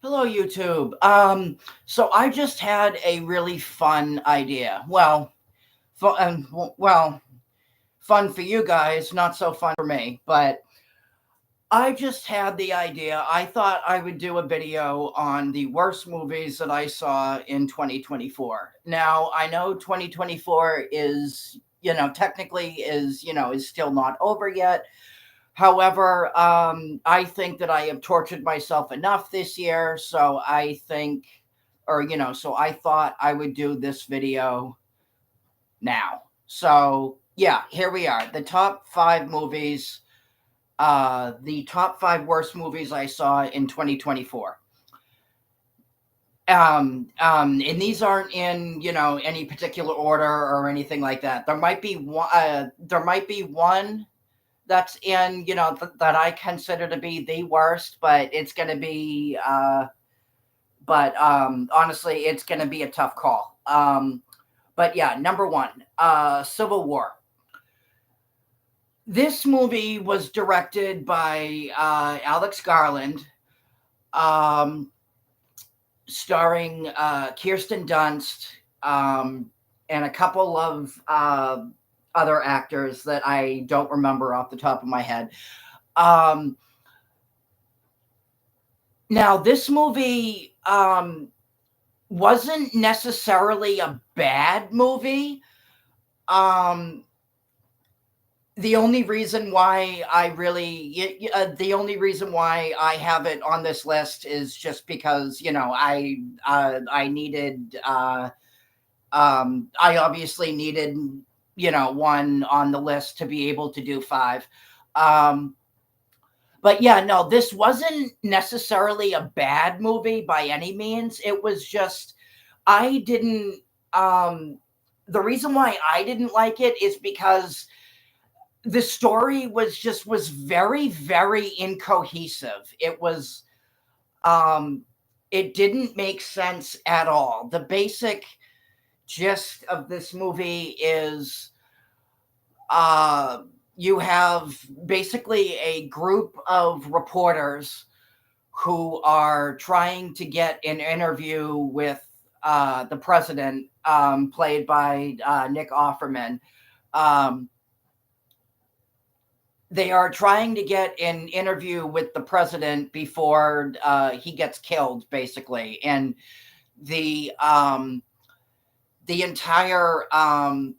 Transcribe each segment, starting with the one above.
Hello, YouTube. So I just had a really fun idea. Well, fun for you guys, not so fun for me. But I just had the idea. I thought I would do a video on the worst movies that I saw in 2024. Now, I know 2024 is, technically is still not over yet. However, I think that I have tortured myself enough this year, so so I thought I would do this video now. So yeah, here we are. The top five worst movies I saw in 2024. And these aren't in any particular order or anything like that. There might be one. There might be one that's in that I consider to be the worst, but it's going to be honestly it's going to be a tough call. But yeah, number one, Civil War. This movie was directed by Alex Garland, um, starring Kirsten Dunst, and a couple of other actors that I don't remember off the top of my head. Um, Now, this movie wasn't necessarily a bad movie. Um, the only reason why the only reason why I have it on this list is just because I needed I obviously needed one on the list to be able to do five. Um, But yeah, no, this wasn't necessarily a bad movie by any means. It was just I didn't the reason why I didn't like it is because the story was very, very incohesive. Um it didn't make sense at all. The basic gist of this movie is uh you have basically a group of reporters who are trying to get an interview with the president, played by Nick Offerman. Um, they are trying to get an interview with the president before he gets killed, basically, and the um, the entire um,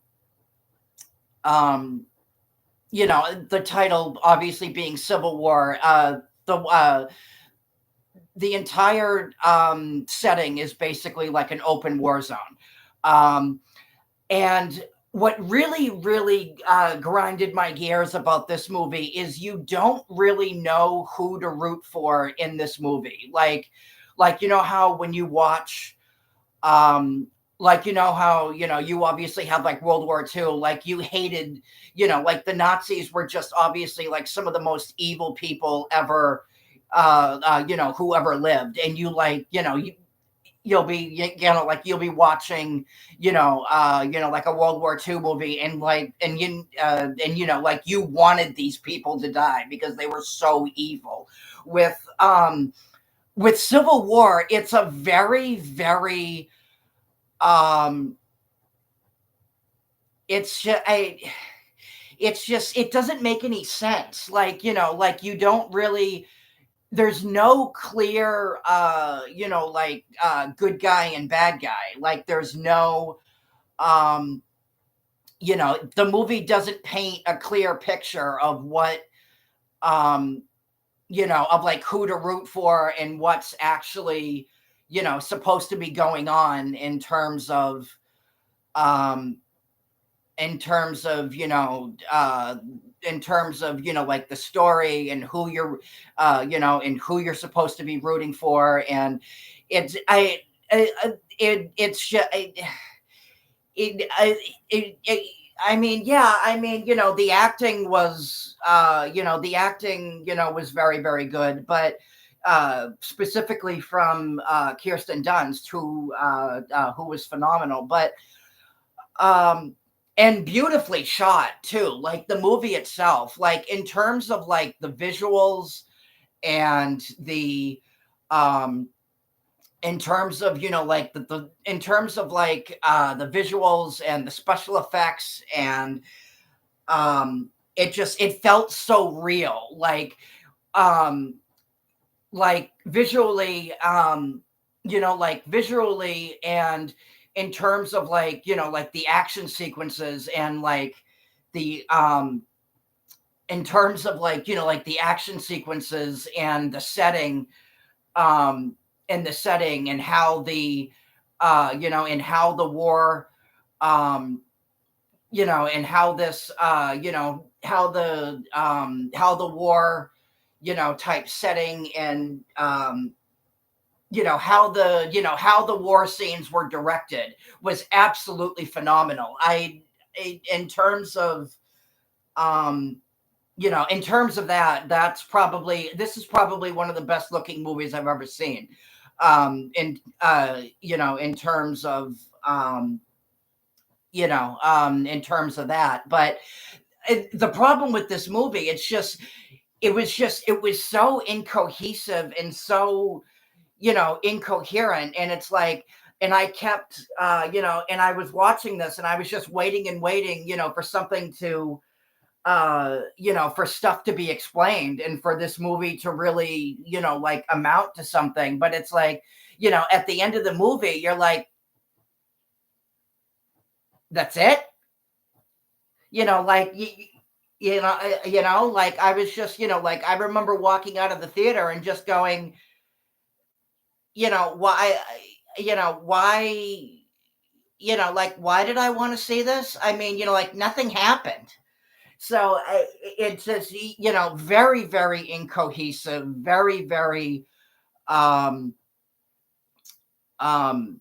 the title obviously being Civil War. The entire setting is basically like an open war zone. Um, and what really, really grinded my gears about this movie is you don't really know who to root for in this movie. Like how when you watch um how you obviously have like World War II, like you hated, like the Nazis were just obviously like some of the most evil people ever, who ever lived, and you like you'll be like you'll be watching like a World War II movie, and like you wanted these people to die because they were so evil. With um with Civil War, it's a very, very um it's just it doesn't make any sense. Like you don't really there's no clear good guy and bad guy. Like there's no um the movie doesn't paint a clear picture of what um of like who to root for and what's actually supposed to be going on um in terms of like the story and who you're and who you're supposed to be rooting for. And it's it's just I mean, yeah, I mean, the acting was was very, very good, but specifically from Kirsten Dunst, who was phenomenal. But um and beautifully shot too. Like the movie itself, like in terms of like the visuals and the um in terms of, like the in terms of like the visuals and the special effects, and it felt so real, um visually, like visually, and in terms of like, like the action sequences, and like the in terms of like, like the action sequences and the setting, um and how the and how the war, um and how this how the war, type setting, and how the war scenes were directed was absolutely phenomenal. In terms of, um in terms of that, this is probably one of the best looking movies I've ever seen. In terms of, in terms of that. But the problem with this movie, it was so incohesive and so, incoherent. And it's like, and I kept, and I was watching this, and I was just waiting and waiting, for something to, for stuff to be explained, and for this movie to really, like amount to something. But it's like, at the end of the movie, you're like, that's it. Like, like I was just, like I remember walking out of the theater and just going, why, why, like, why did I want to see this? I mean, like nothing happened. So it's just, very, very incohesive, very, very, um, um,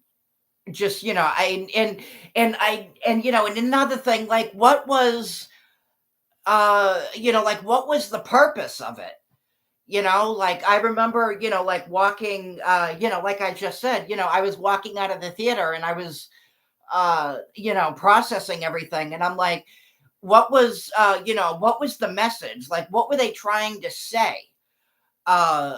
just, and another thing, like, like, what was the purpose of it? Like I remember, like walking, like I just said, I was walking out of the theater, and I was, processing everything. And I'm like, what was the message? Like, what were they trying to say? Uh,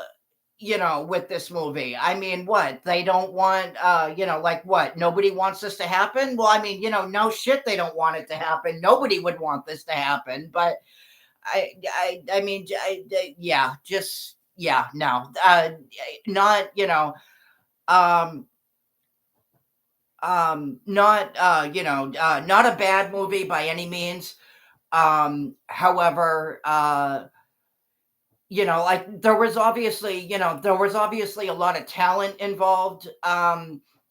with this movie. I mean, what? They don't want, like what? Nobody wants this to happen? Well, I mean, no shit, they don't want it to happen. Nobody would want this to happen. But I mean, yeah, just, yeah, no, not, um, not, not a bad movie by any means. However, like there was obviously a lot of talent involved,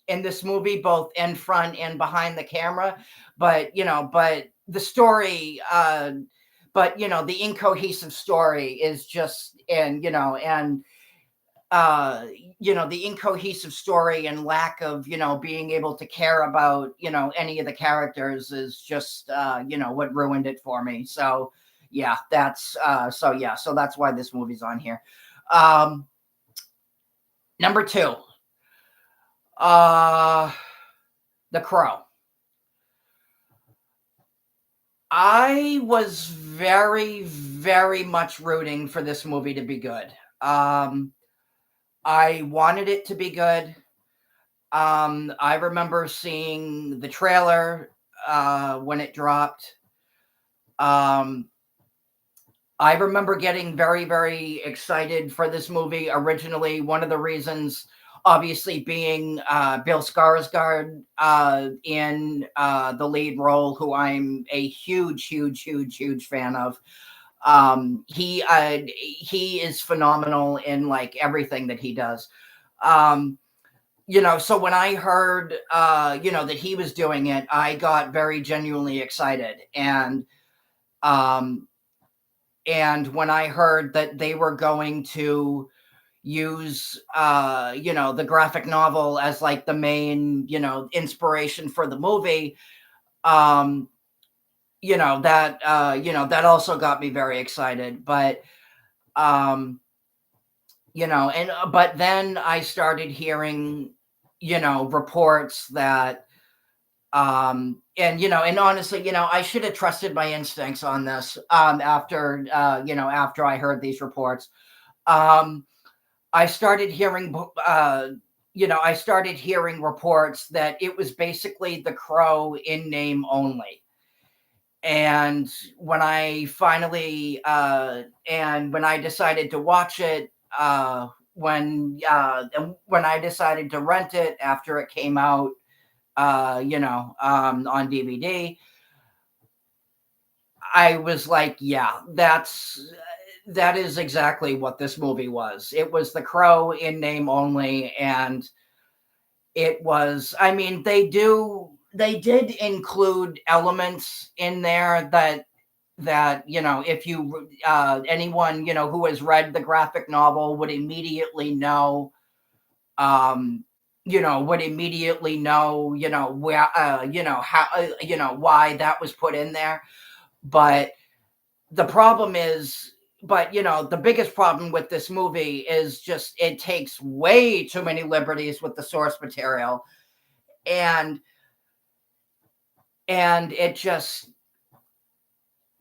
in this movie, both in front and behind the camera. But the story, the incohesive story is just, and uh the incohesive story and lack of, being able to care about, any of the characters is just, what ruined it for me. So yeah, so that's why this movie's on here. um Number two, uh The Crow. I was very, very much rooting for this movie to be good. I wanted it to be good. I remember seeing the trailer, when it dropped. Um, I remember getting very, very excited for this movie originally. One of the reasons, obviously, being Bill Skarsgård, in the lead role, who I'm a huge, huge, huge, huge fan of. He is phenomenal in like everything that he does. Um, so when I heard, that he was doing it, I got very genuinely excited. Um, and when I heard that they were going to use, the graphic novel as like the main, inspiration for the movie, um, that also got me very excited. But, um, but then I started hearing, reports that, and honestly, I should have trusted my instincts on this, after, after I heard these reports. um I started hearing, I started hearing reports that it was basically The Crow in name only. And when I finally and when I decided to watch it, when I decided to rent it after it came out, on DVD, I was like, yeah, that is exactly what this movie was. It was The Crow in name only, and it was. I mean, they did include elements in there that if you anyone who has read the graphic novel would immediately know, um would immediately know, where how why that was put in there. But the problem is, the biggest problem with this movie is just it takes way too many liberties with the source material, and it just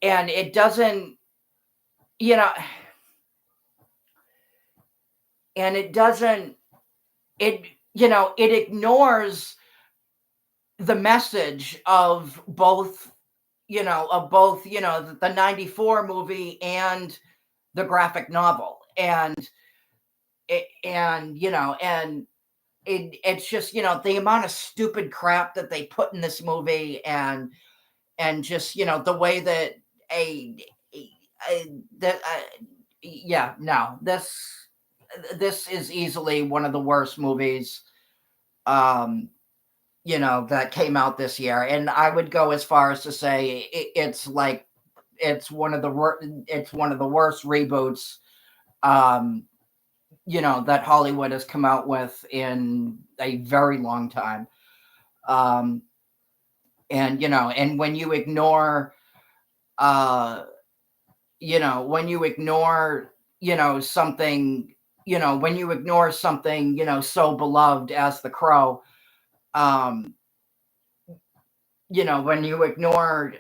and it doesn't, you know and it doesn't it it ignores the message of both, the 94 movie and the graphic novel. And it, and you know and it's just, the amount of stupid crap that they put in this movie, and just, the way that a, a that yeah, no, this is easily one of the worst movies, um that came out this year. And I would go as far as to say it's like it's one of the worst reboots, um that Hollywood has come out with in a very long time. um and when you ignore, uh when you ignore, something, when you ignore something, so beloved as The Crow, um when you ignore,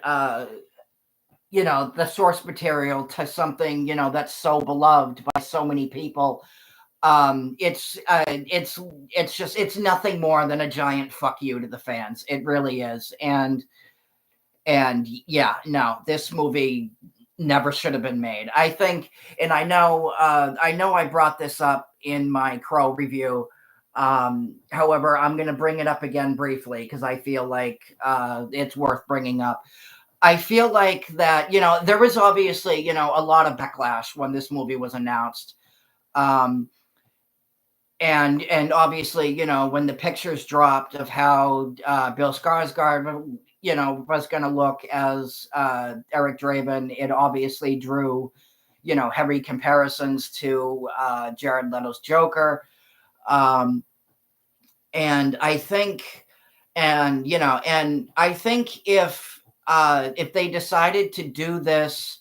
the source material to something, that's so beloved by so many people, it's just, it's nothing more than a giant fuck you to the fans. It really is. And yeah, no, this movie never should have been made, I think. And I know I brought this up in my Crow review. However, I'm going to bring it up again briefly because I feel like it's worth bringing up. I feel like that, there was obviously, a lot of backlash when this movie was announced. Um, and obviously, when the pictures dropped of how Bill Skarsgård, was going to look as Eric Draven, it obviously drew, heavy comparisons to Jared Leto's Joker. Um, and I think, and I think if they decided to do this,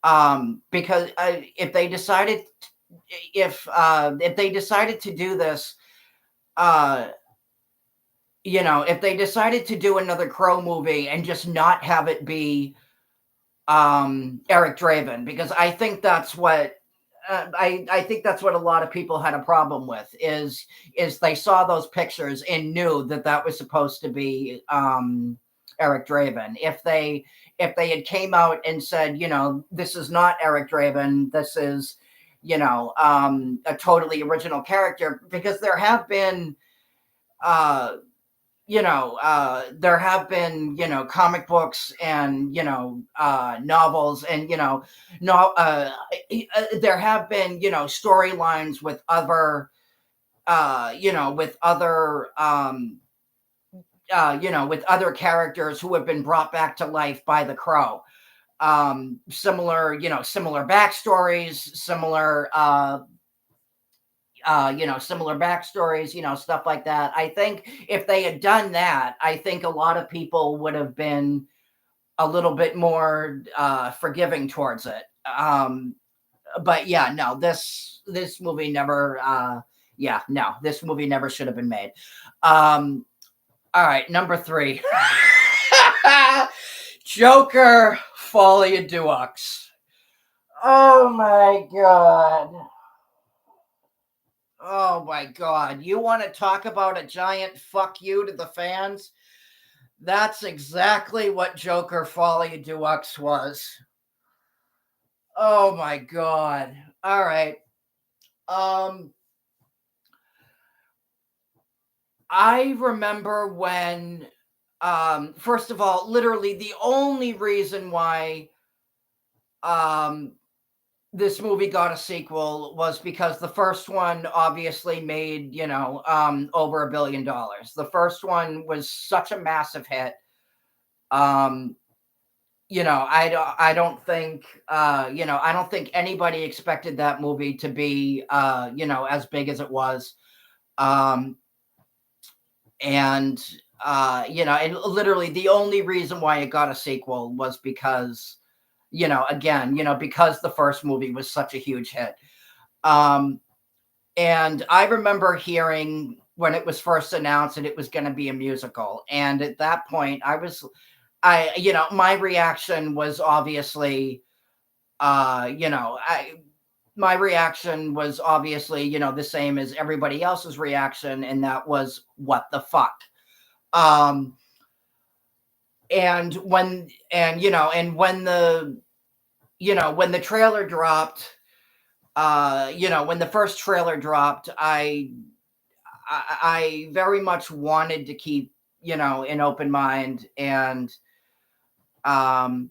because if they decided to do this, uh, if they decided to do another Crow movie and just not have it be Eric Draven, because I think that's what I think that's what a lot of people had a problem with, is they saw those pictures and knew that that was supposed to be Eric Draven. If they had came out and said, this is not Eric Draven, this is, a totally original character, because uh, there have been, comic books and, novels, and, no, there have been, storylines with other, with other, with other characters who have been brought back to life by the Crow. Similar backstories, similar backstories, stuff like that. I think if they had done that, I think a lot of people would have been a little bit more forgiving towards it. But yeah, no, this movie never, yeah, no, this movie never should have been made. All right, number 3. Joker Folie Deux. Oh my god. Oh my God. You want to talk about a giant fuck you to the fans? That's exactly what Joker Folie Deluxe was. Oh my God. All right. Um, I remember when, first of all, literally the only reason why um, this movie got a sequel was because the first one obviously made, over $1 billion. The first one was such a massive hit. Um, I don't think anybody expected that movie to be, as big as it was. Um, and and literally the only reason why it got a sequel was because, again, because the first movie was such a huge hit. Um, and I remember hearing when it was first announced that it was going to be a musical, and at that point, my reaction was obviously, my reaction was obviously, the same as everybody else's reaction, and that was what the fuck. Um, and when and when the trailer dropped, when the first trailer dropped, I very much wanted to keep, an open mind, and um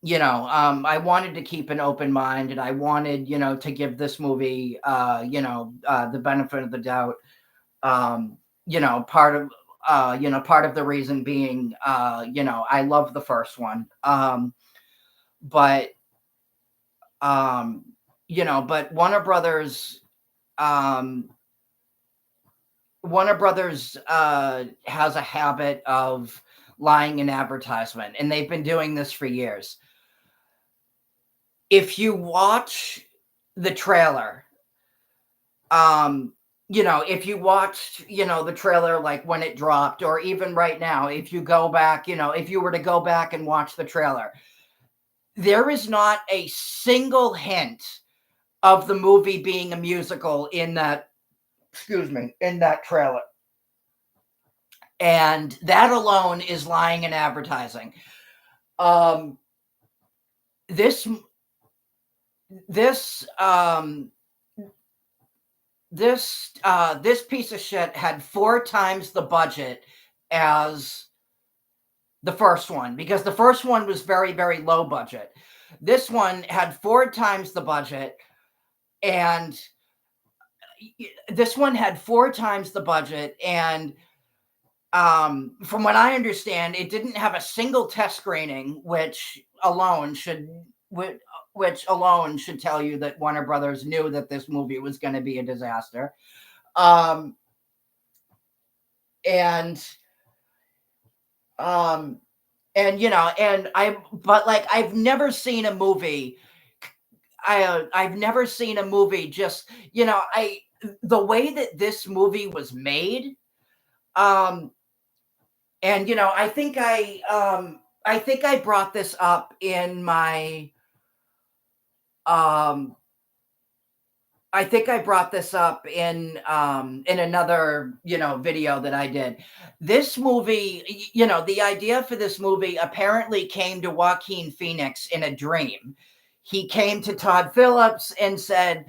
I wanted to keep an open mind, and I wanted, to give this movie, the benefit of the doubt. Um, part of, part of the reason being, I love the first one. But, um, but um, Warner Brothers has a habit of lying in advertisement, and they've been doing this for years. If you watch the trailer, if you watched, the trailer like when it dropped, or even right now, if you go back, if you were to go back and watch the trailer, there is not a single hint of the movie being a musical in that trailer. And that alone is lying in advertising. Um, this this this piece of shit had 4 times the budget as the first one, because the first one was very, very low budget. This one had 4 times the budget, and this one had 4 times the budget, and from what I understand, it didn't have a single test screening, which alone should tell you that Warner Brothers knew that this movie was going to be a disaster. Um, and um, but like, I've never seen a movie. I've never seen a movie just, the way that this movie was made. Um, and I think I brought this up in my um I think I brought this up in another, video that I did. This movie, the idea for this movie apparently came to Joaquin Phoenix in a dream. He came to Todd Phillips and said,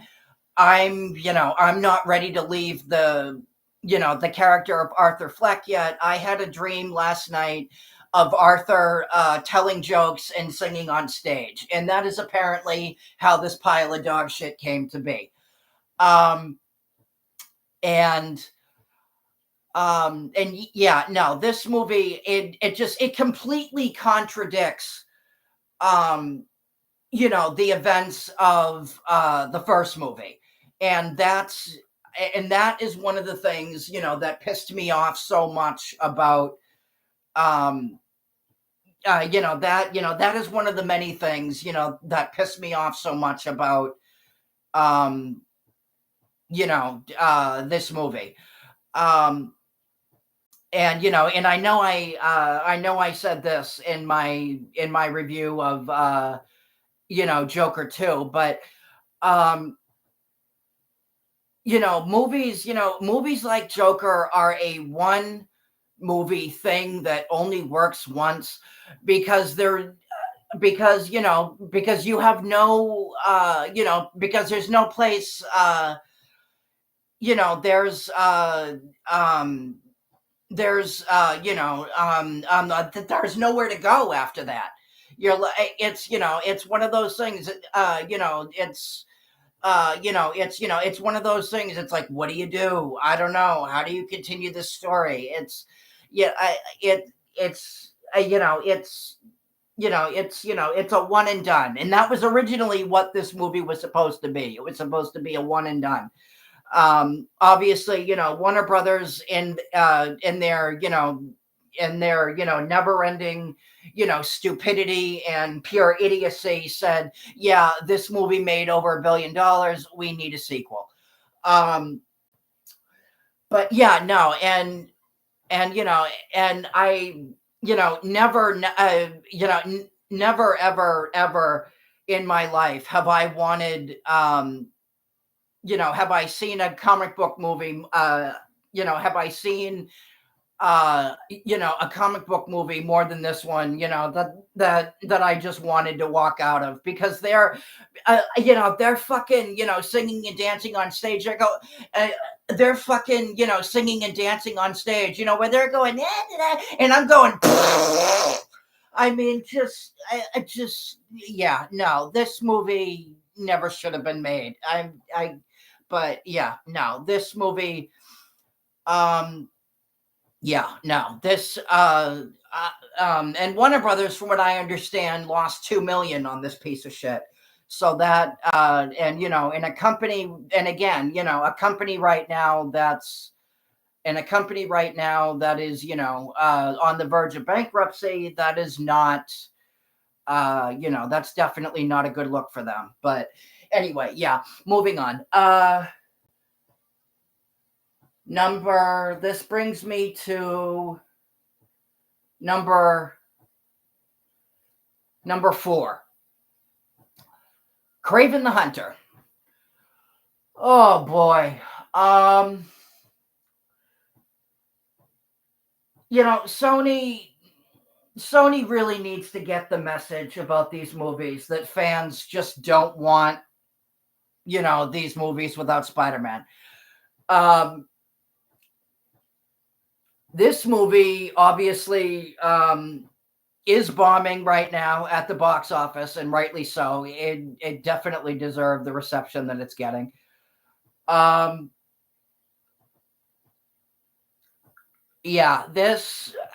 I'm not ready to leave the character of Arthur Fleck yet. I had a dream last night of Arthur telling jokes and singing on stage. And that is apparently how this pile of dog shit came to be. Um, and yeah, no, this movie, it completely contradicts, um, the events of the first movie. And that is one of the things, that pissed me off so much about, um, that is one of the many things, that pissed me off so much about, um, this movie. Um, and I know I said this in my review of, Joker 2, but, um, movies like Joker are a one movie thing that only works once because because you have no because there's no place there's um there's nowhere to go after that. It's one of those things that, it's one of those things. It's like, what do you do? I don't know. How do you continue this story? Yeah, I, it, it's, it's a one and done. And that was originally what this movie was supposed to be. It was supposed to be a one and done. Obviously, Warner Brothers in their, never ending, stupidity and pure idiocy said, yeah, this movie made over $1 billion. We need a sequel. But yeah, no. And I, never, never, ever, ever in my life have I wanted, have I seen a comic book movie? Have I seen a comic book movie more than this one? That I just wanted to walk out of because they're fucking singing and dancing on stage. I go, they're fucking singing and dancing on stage. Where they're going, and I'm going. I mean, yeah, no, this movie never should have been made. But yeah, no, this movie, yeah, no, this, and Warner Brothers, from what I understand, lost 2 million on this piece of shit. So that, and in a company, and again, a company right now that is, on the verge of bankruptcy, that is not, that's definitely not a good look for them. But anyway, yeah, moving on. This brings me to number 4. Kraven the Hunter. Oh boy. Sony really needs to get the message about these movies that fans just don't want, these movies without Spider-Man. This movie obviously is bombing right now at the box office, and rightly so. It definitely deserved the reception that it's getting. Yeah,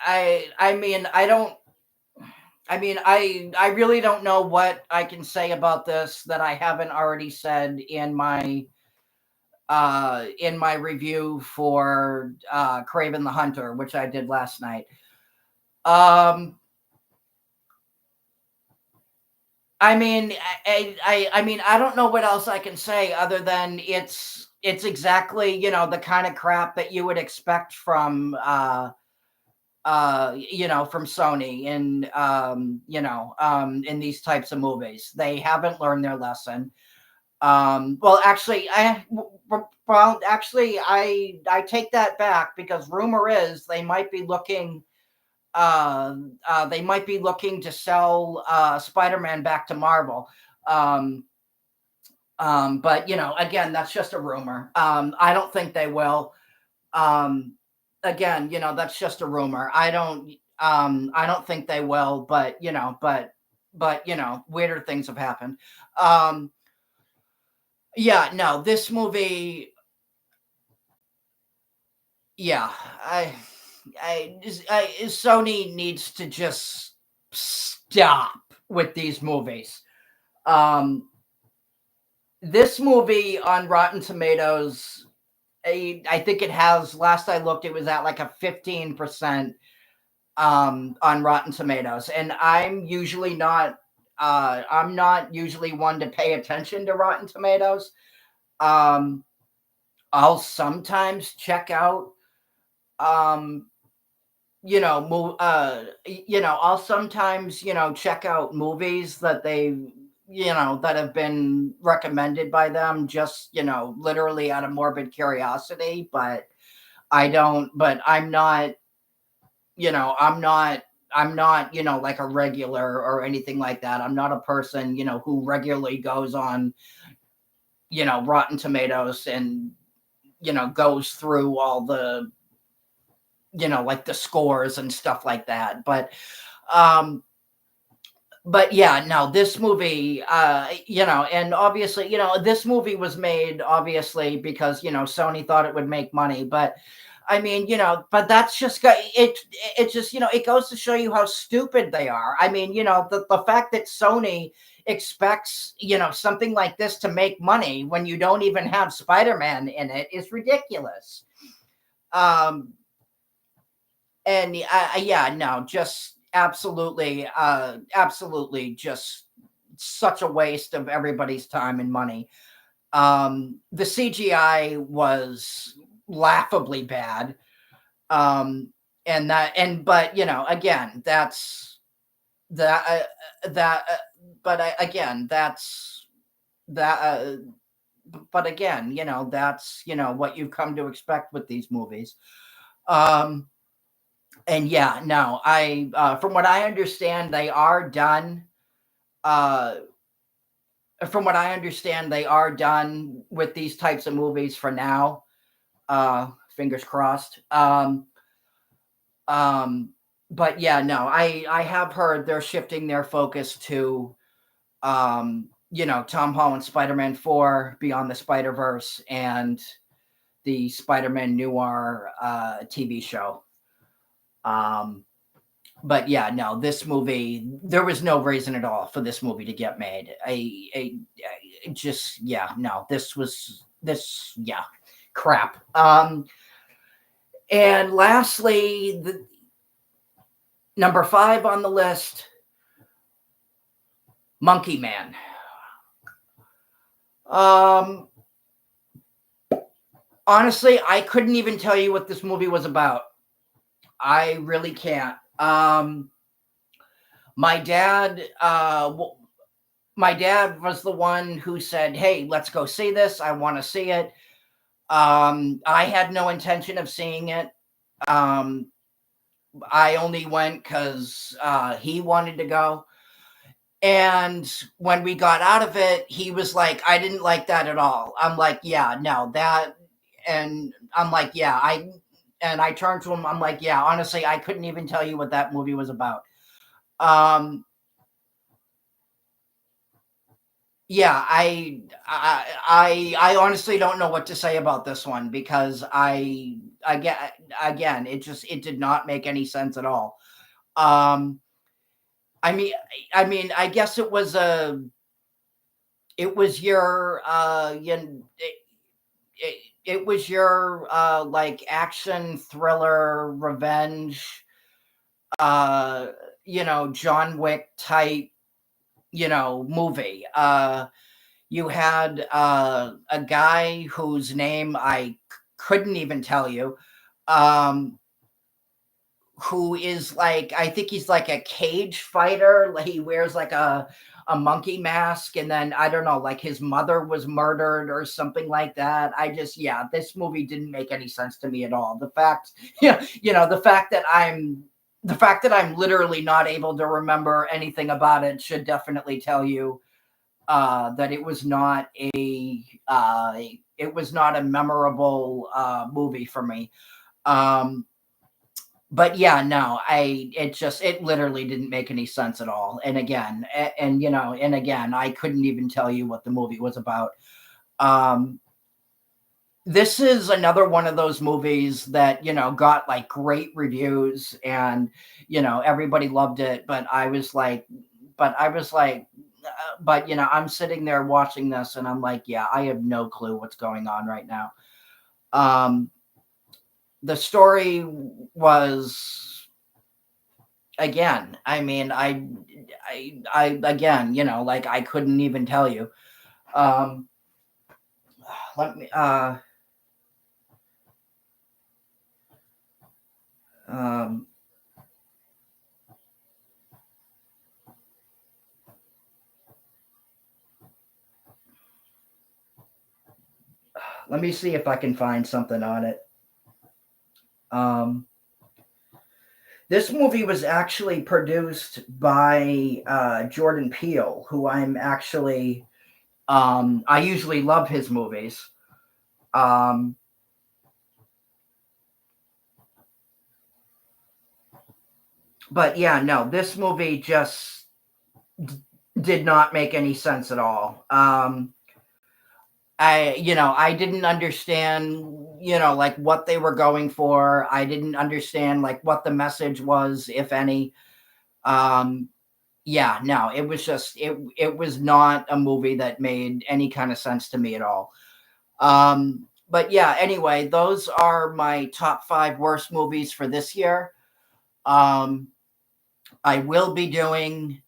I really don't know what I can say about this that I haven't already said in my review for Kraven the Hunter, which I did last night. I mean, I don't know what else I can say other than it's exactly, the kind of crap that you would expect from from Sony in these types of movies. They haven't learned their lesson. Actually, I take that back, because rumor is they might be looking to sell Spider-Man back to Marvel. But again, that's just a rumor. I don't think they will. Again, that's just a rumor. I don't think they will, but weirder things have happened. Yeah, no, this movie, yeah, Sony needs to just stop with these movies. This movie on Rotten Tomatoes, I think it has, last I looked, it was at like a 15% on Rotten Tomatoes. And I'm not usually one to pay attention to Rotten Tomatoes. I'll sometimes check out, I'll sometimes, check out movies that that have been recommended by them, just literally out of morbid curiosity. But I don't. But I'm not. I'm not. I'm not, like a regular or anything like that. I'm not a person, who regularly goes on, Rotten Tomatoes and, goes through all the, like the scores and stuff like that. Um, but yeah, no, this movie, and obviously, this movie was made obviously because, Sony thought it would make money. But I mean, but that's just it just, it goes to show you how stupid they are. I mean, the fact that Sony expects, something like this to make money when you don't even have Spider-Man in it is ridiculous. Um, and yeah, no, just absolutely just such a waste of everybody's time and money. The CGI was laughably bad. Um, but again, that's that, but again, that's that, but again, that's, what you've come to expect with these movies. Um, and yeah, no, from what I understand, they are done. Uh, from what I understand, they are done with these types of movies for now. Fingers crossed. Um, but yeah, no, I have heard they're shifting their focus to, Tom Holland Spider-Man 4, Beyond the Spider-Verse, and the Spider-Man Noir TV show. Um, but yeah, no, this movie, there was no reason at all for this movie to get made. I just, yeah, no, yeah, crap. And lastly, the number 5 on the list, Monkey Man. Um, Honestly, I couldn't even tell you what this movie was about. I really can't. My dad, my dad was the one who said, "Hey, let's go see this. I want to see it." I had no intention of seeing it. Um, I only went because he wanted to go. And when we got out of it, he was like, "I didn't like that at all." I'm like, "Yeah, no, that," and I'm like, "Yeah, and I turned to him, I'm like, "Yeah, honestly, I couldn't even tell you what that movie was about." Um, yeah, I honestly don't know what to say about this one because I get again, it did not make any sense at all. Um, I mean, I guess it was your it was your like action thriller revenge, uh John Wick type, movie. You had a guy whose name I couldn't even tell you, um who is like, I think he's like a cage fighter. Like he wears like a monkey mask, and then I don't know, like his mother was murdered or something like that. I just, yeah, this movie didn't make any sense to me at all. The fact, yeah, the fact that I'm literally not able to remember anything about it should definitely tell you that it was not a memorable movie for me. Um, but yeah, no, it literally didn't make any sense at all. And again, and again, I couldn't even tell you what the movie was about. Um, this is another one of those movies that, got like great reviews and, everybody loved it. I was like, but, I'm sitting there watching this and I'm like, yeah, I have no clue what's going on right now. Um, the story was, again, I mean, again, like I couldn't even tell you. Um, let me, um, Let me see if I can find something on it. This movie was actually produced by Jordan Peele, who I'm actually I usually love his movies. But yeah, no, this movie just did not make any sense at all. I didn't understand, like what they were going for. I didn't understand like what the message was, if any. Yeah, no, it was just it was not a movie that made any kind of sense to me at all. But yeah, anyway, those are my top 5 worst movies for this year. Um, I will be doing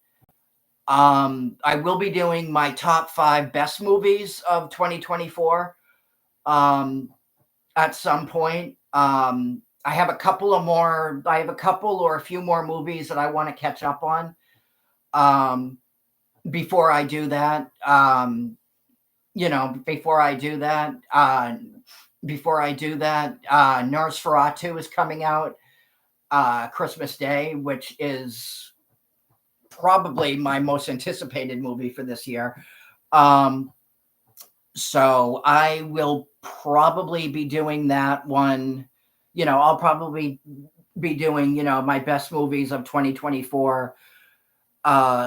my top 5 best movies of 2024 at some point. I have a couple or a few more movies that I want to catch up on. Before I do that, Nosferatu is coming out Christmas Day, which is probably my most anticipated movie for this year. So I will probably be doing that one. I'll probably be doing, my best movies of 2024,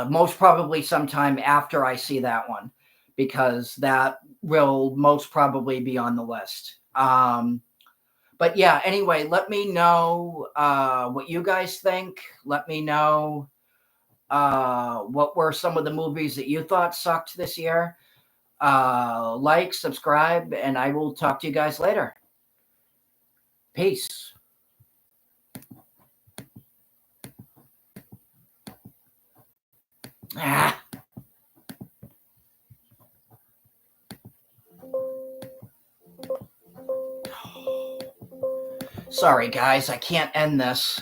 most probably sometime after I see that one, because that will most probably be on the list. But yeah, anyway, let me know what you guys think. Let me know what were some of the movies that you thought sucked this year. Like, subscribe, and I will talk to you guys later. Peace. Sorry, guys, I can't end this.